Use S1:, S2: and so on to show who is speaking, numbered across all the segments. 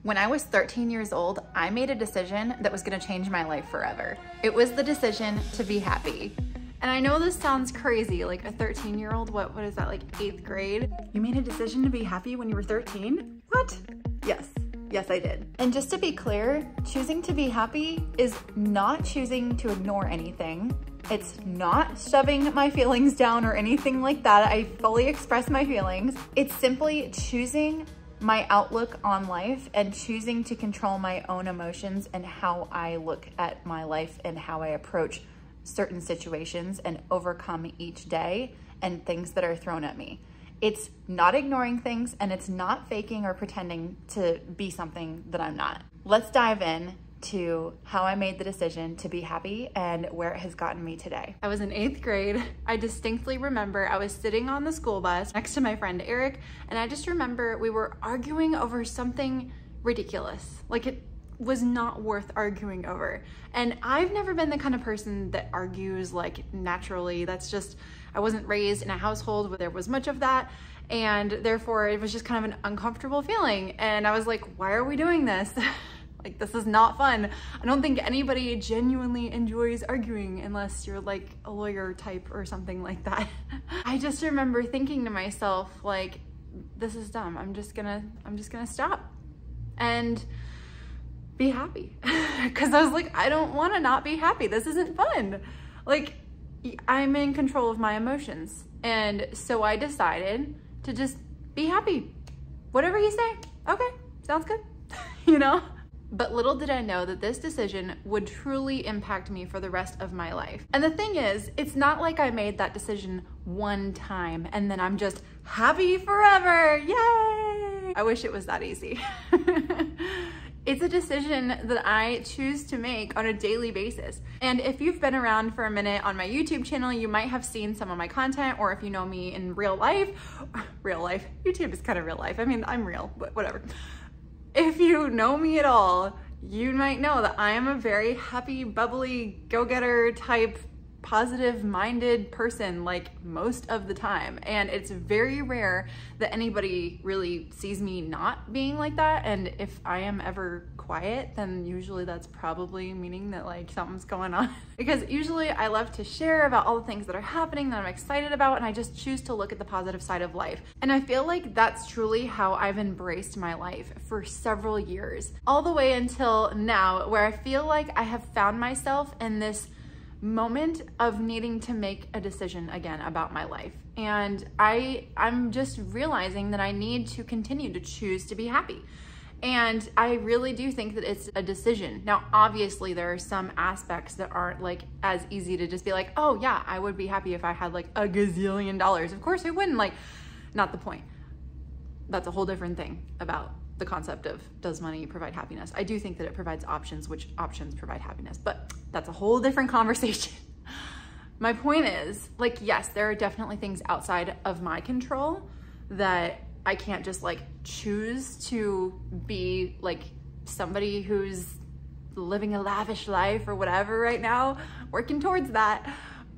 S1: When I was 13 years old, I made a decision that was gonna change my life forever. It was the decision to be happy. And I know this sounds crazy, like a 13-year-old, what is that, like 8th grade? You made a decision to be happy when you were 13? What? Yes, I did. And just to be clear, choosing to be happy is not choosing to ignore anything. It's not shoving my feelings down or anything like that. I fully express my feelings. It's simply choosing my outlook on life and choosing to control my own emotions and how I look at my life and how I approach certain situations and overcome each day and things that are thrown at me. It's not ignoring things, and it's not faking or pretending to be something that I'm not. Let's dive in to how I made the decision to be happy and where it has gotten me today. I was in 8th grade. I distinctly remember I was sitting on the school bus next to my friend Eric, and I just remember we were arguing over something ridiculous. Like, it was not worth arguing over. And I've never been the kind of person that argues like naturally. That's just, I wasn't raised in a household where there was much of that. And therefore it was just kind of an uncomfortable feeling. And I was like, why are we doing this? Like, this is not fun. I don't think anybody genuinely enjoys arguing unless you're like a lawyer type or something like that. I just remember thinking to myself, like, this is dumb. I'm just gonna stop and be happy. Cause I was like, I don't wanna not be happy. This isn't fun. Like, I'm in control of my emotions. And so I decided to just be happy. Whatever you say, okay, sounds good, you know? But little did I know that this decision would truly impact me for the rest of my life. And the thing is, it's not like I made that decision one time and then I'm just happy forever, yay! I wish it was that easy. It's a decision that I choose to make on a daily basis. And if you've been around for a minute on my YouTube channel, you might have seen some of my content, or if you know me in real life, YouTube is kind of real life. I mean, I'm real, but whatever. If you know me at all, you might know that I am a very happy, bubbly, go-getter type, positive-minded person, like, most of the time. And it's very rare that anybody really sees me not being like that. And if I am ever quiet, then usually that's probably meaning that like something's going on. Because usually I love to share about all the things that are happening that I'm excited about, and I just choose to look at the positive side of life. And I feel like that's truly how I've embraced my life for several years, all the way until now, where I feel like I have found myself in this moment of needing to make a decision again about my life. And I'm just realizing that I need to continue to choose to be happy. And I really do think that it's a decision. Now, obviously there are some aspects that aren't like as easy to just be like, oh yeah, I would be happy if I had like a gazillion dollars. Of course I wouldn't, like, not the point. That's a whole different thing about the concept of, does money provide happiness? I do think that it provides options, which options provide happiness, but that's a whole different conversation. My point is, like, yes, there are definitely things outside of my control that I can't just like choose to be like somebody who's living a lavish life or whatever right now, working towards that.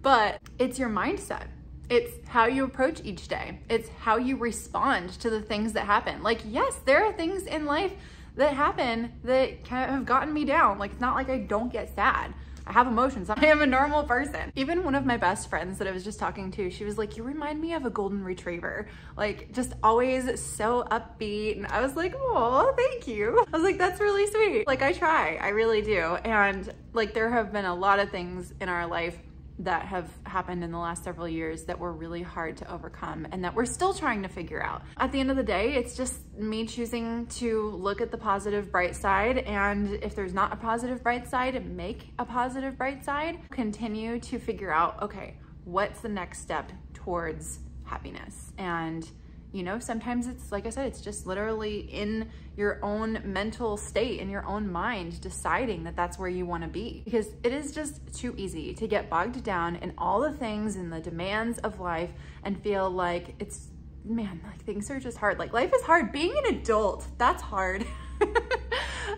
S1: But it's your mindset. It's how you approach each day. It's how you respond to the things that happen. Like, yes, there are things in life that happen that kind of have gotten me down. Like, it's not like I don't get sad. I have emotions. I am a normal person. Even one of my best friends that I was just talking to, she was like, you remind me of a golden retriever. Like, just always so upbeat. And I was like, oh, thank you. I was like, that's really sweet. Like, I try, I really do. And like, there have been a lot of things in our life that have happened in the last several years that were really hard to overcome and that we're still trying to figure out. At the end of the day, it's just me choosing to look at the positive bright side, and if there's not a positive bright side, make a positive bright side. Continue to figure out, okay, what's the next step towards happiness? And you know, sometimes it's, like I said, it's just literally in your own mental state, in your own mind, deciding that that's where you want to be. Because it is just too easy to get bogged down in all the things and the demands of life and feel like it's, man, like things are just hard. Like, life is hard. Being an adult, that's hard.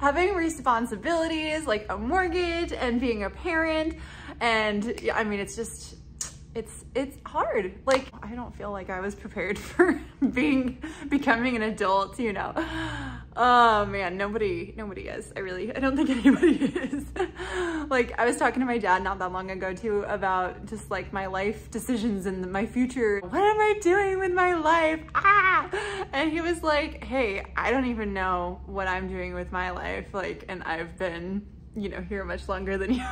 S1: Having responsibilities like a mortgage and being a parent. And I mean, it's just, it's hard. Like, I don't feel like I was prepared for becoming an adult, you know. Oh man, nobody is. I don't think anybody is. Like, I was talking to my dad not that long ago too about just like my life decisions and my future. What am I doing with my life? And he was like, hey, I don't even know what I'm doing with my life. Like, and I've been, you know, here much longer than you.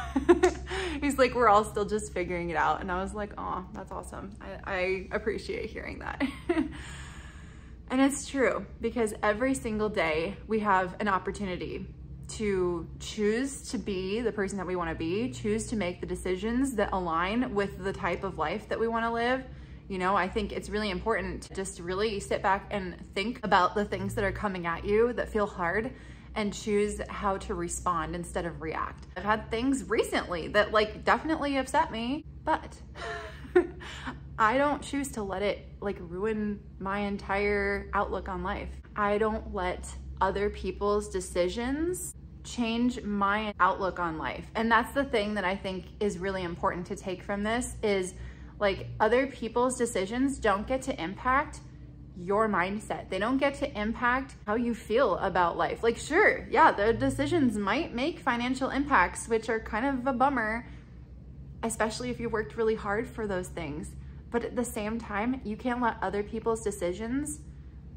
S1: He's like, we're all still just figuring it out. And I was like, oh, that's awesome. I appreciate hearing that. And it's true, because every single day we have an opportunity to choose to be the person that we want to be, choose to make the decisions that align with the type of life that we want to live. You know, I think it's really important to just really sit back and think about the things that are coming at you that feel hard and choose how to respond instead of react. I've had things recently that like definitely upset me, but I don't choose to let it like ruin my entire outlook on life. I don't let other people's decisions change my outlook on life. And that's the thing that I think is really important to take from this is like other people's decisions don't get to impact your mindset. They don't get to impact how you feel about life. Like, sure, yeah, the decisions might make financial impacts, which are kind of a bummer, especially if you worked really hard for those things. But at the same time, you can't let other people's decisions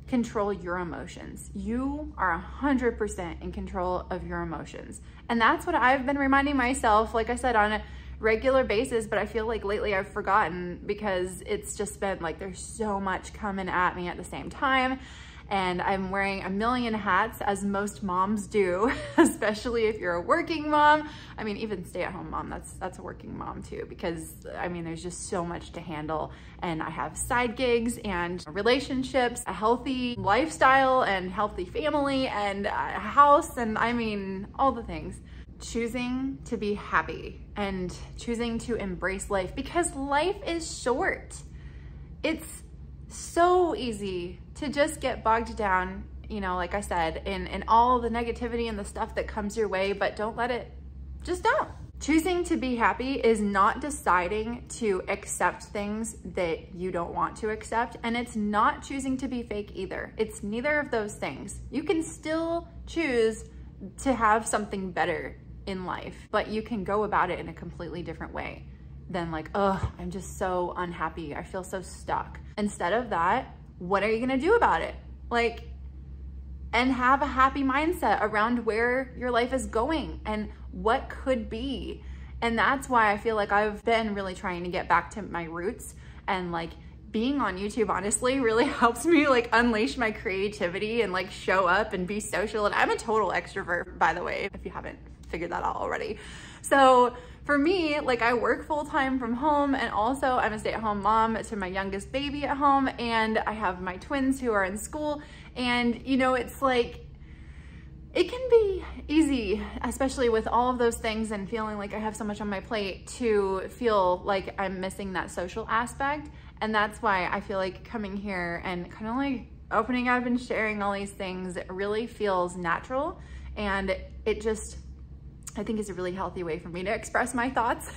S1: control your emotions. You are 100% in control of your emotions. And that's what I've been reminding myself, like I said, on a regular basis, but I feel like lately I've forgotten because it's just been like there's so much coming at me at the same time, and I'm wearing a million hats, as most moms do, especially if you're a working mom. I mean, even stay-at-home mom, that's a working mom too, because I mean, there's just so much to handle, and I have side gigs and relationships, a healthy lifestyle and healthy family and a house, and I mean, all the things. Choosing to be happy and choosing to embrace life, because life is short. It's so easy to just get bogged down, you know, like I said, in all the negativity and the stuff that comes your way, but don't let it, just don't. Choosing to be happy is not deciding to accept things that you don't want to accept, and it's not choosing to be fake either. It's neither of those things. You can still choose to have something better in life, but you can go about it in a completely different way than like, oh, I'm just so unhappy, I feel so stuck. Instead of that, what are you gonna do about it? Like, and have a happy mindset around where your life is going and what could be. And that's why I feel like I've been really trying to get back to my roots, and like being on YouTube honestly really helps me like unleash my creativity and like show up and be social. And I'm a total extrovert, by the way, if you haven't figured that out already. So for me, like I work full-time from home, and also I'm a stay-at-home mom to my youngest baby at home, and I have my twins who are in school. And you know, it's like, it can be easy, especially with all of those things and feeling like I have so much on my plate, to feel like I'm missing that social aspect. And that's why I feel like coming here and kind of like opening up and sharing all these things, it really feels natural. And it just, I think is a really healthy way for me to express my thoughts.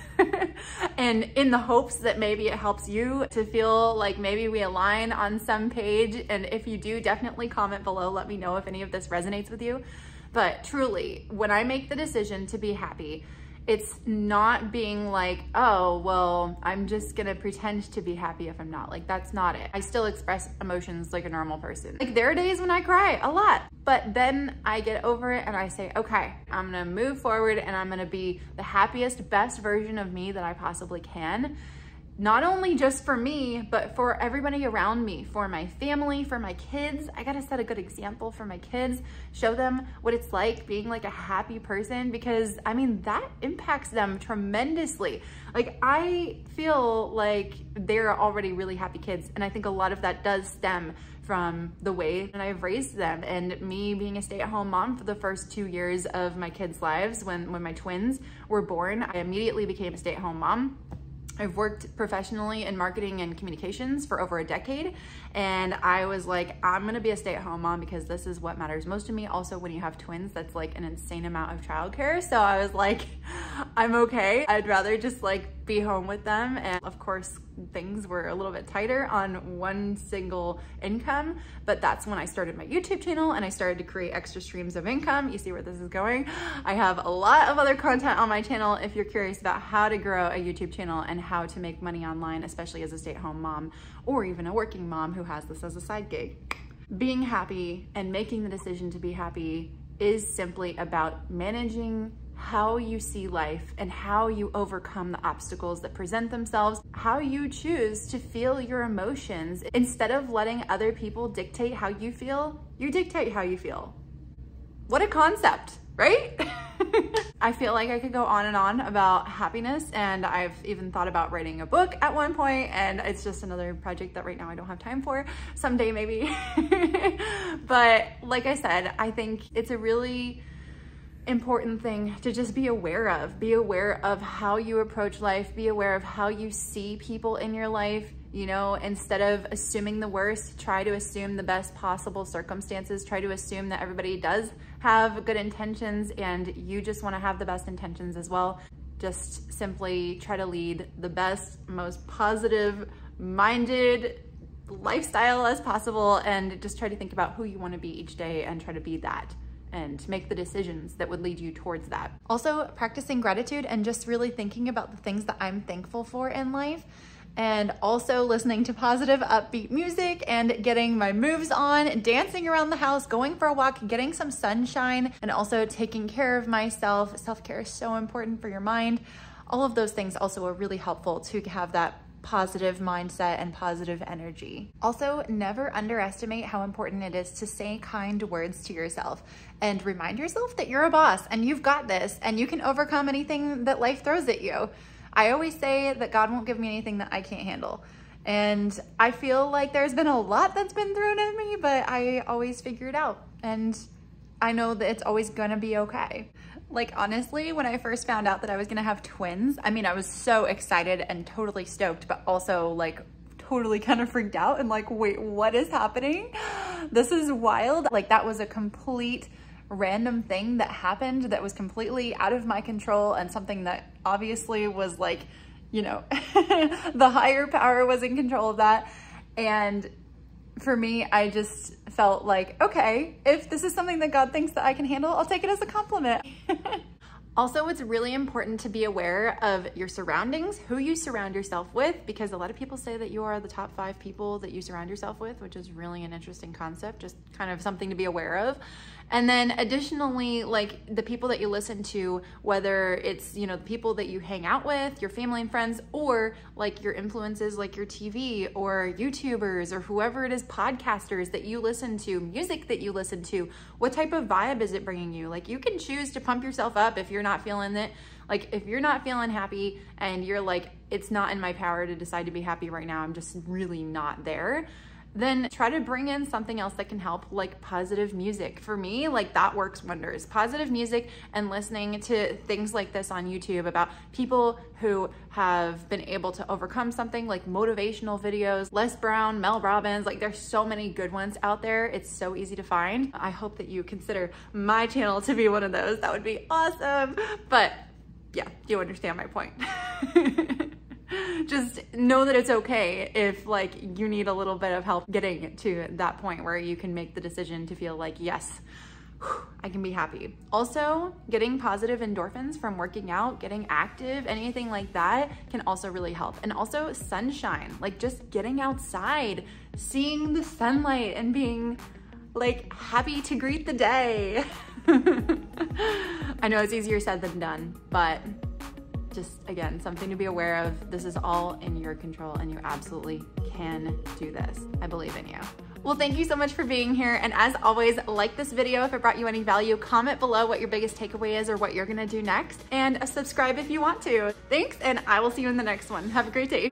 S1: And in the hopes that maybe it helps you to feel like maybe we align on some page. And if you do, definitely comment below. Let me know if any of this resonates with you. But truly, when I make the decision to be happy, it's not being like, oh, well, I'm just gonna pretend to be happy if I'm not. Like, that's not it. I still express emotions like a normal person. Like, there are days when I cry a lot, but then I get over it and I say, okay, I'm gonna move forward and I'm gonna be the happiest, best version of me that I possibly can. Not only just for me, but for everybody around me, for my family, for my kids. I gotta set a good example for my kids, show them what it's like being like a happy person, because I mean, that impacts them tremendously. Like, I feel like they're already really happy kids, and I think a lot of that does stem from the way that I've raised them, and me being a stay-at-home mom for the first 2 years of my kids' lives. When my twins were born, I immediately became a stay-at-home mom. I've worked professionally in marketing and communications for over a decade, and I was like, I'm gonna be a stay-at-home mom because this is what matters most to me. Also, when you have twins, that's like an insane amount of childcare. So I was like, I'm okay. I'd rather just like be home with them. And of course, things were a little bit tighter on one single income, but that's when I started my YouTube channel and I started to create extra streams of income. You see where this is going? I have a lot of other content on my channel if you're curious about how to grow a YouTube channel and how to make money online, especially as a stay-at-home mom or even a working mom who has this as a side gig. Being happy and making the decision to be happy is simply about managing how you see life and how you overcome the obstacles that present themselves, how you choose to feel your emotions. Instead of letting other people dictate how you feel, you dictate how you feel. What a concept, right? I feel like I could go on and on about happiness, and I've even thought about writing a book at one point, and it's just another project that right now I don't have time for. Someday maybe. But like I said, I think it's a really important thing to just be aware of. Be aware of how you approach life, be aware of how you see people in your life. You know, instead of assuming the worst, try to assume the best possible circumstances. Try to assume that everybody does have good intentions and you just want to have the best intentions as well. Just simply try to lead the best, most positive minded lifestyle as possible, and just try to think about who you want to be each day and try to be that and make the decisions that would lead you towards that. Also, practicing gratitude and just really thinking about the things that I'm thankful for in life, and also listening to positive, upbeat music and getting my moves on, dancing around the house, going for a walk, getting some sunshine, and also taking care of myself. Self-care is so important for your mind. All of those things also are really helpful to have that positive mindset and positive energy. Also, never underestimate how important it is to say kind words to yourself and remind yourself that you're a boss and you've got this and you can overcome anything that life throws at you. I always say that God won't give me anything that I can't handle. And I feel like there's been a lot that's been thrown at me, but I always figure it out. And I know that it's always gonna be okay. Like honestly, when I first found out that I was gonna have twins, I mean, I was so excited and totally stoked, but also like totally kind of freaked out and like, wait, what is happening? This is wild. Like that was a complete random thing that happened that was completely out of my control, and something that obviously was like, you know, the higher power was in control of that. And for me, I just felt like, okay, if this is something that God thinks that I can handle, I'll take it as a compliment. Also, it's really important to be aware of your surroundings, who you surround yourself with, because a lot of people say that you are the top 5 people that you surround yourself with, which is really an interesting concept, just kind of something to be aware of. And then additionally, like the people that you listen to, whether it's, you know, the people that you hang out with, your family and friends, or like your influences, like your TV or YouTubers or whoever it is, podcasters that you listen to, music that you listen to, what type of vibe is it bringing you? Like you can choose to pump yourself up if you're not feeling it. Like if you're not feeling happy and you're like, it's not in my power to decide to be happy right now, I'm just really not there, then try to bring in something else that can help, like positive music. For me, like that works wonders. Positive music and listening to things like this on YouTube about people who have been able to overcome something, like motivational videos, Les Brown, Mel Robbins, like there's so many good ones out there. It's so easy to find. I hope that you consider my channel to be one of those. That would be awesome. But yeah, you understand my point. Just know that it's okay if like you need a little bit of help getting to that point where you can make the decision to feel like, yes, I can be happy. Also, getting positive endorphins from working out, getting active, anything like that can also really help. And also sunshine, like just getting outside, seeing the sunlight and being like happy to greet the day. I know it's easier said than done, but just again, something to be aware of. This is all in your control and you absolutely can do this. I believe in you. Well, thank you so much for being here. And as always, like this video if it brought you any value, comment below what your biggest takeaway is or what you're gonna do next, and subscribe if you want to. Thanks, and I will see you in the next one. Have a great day.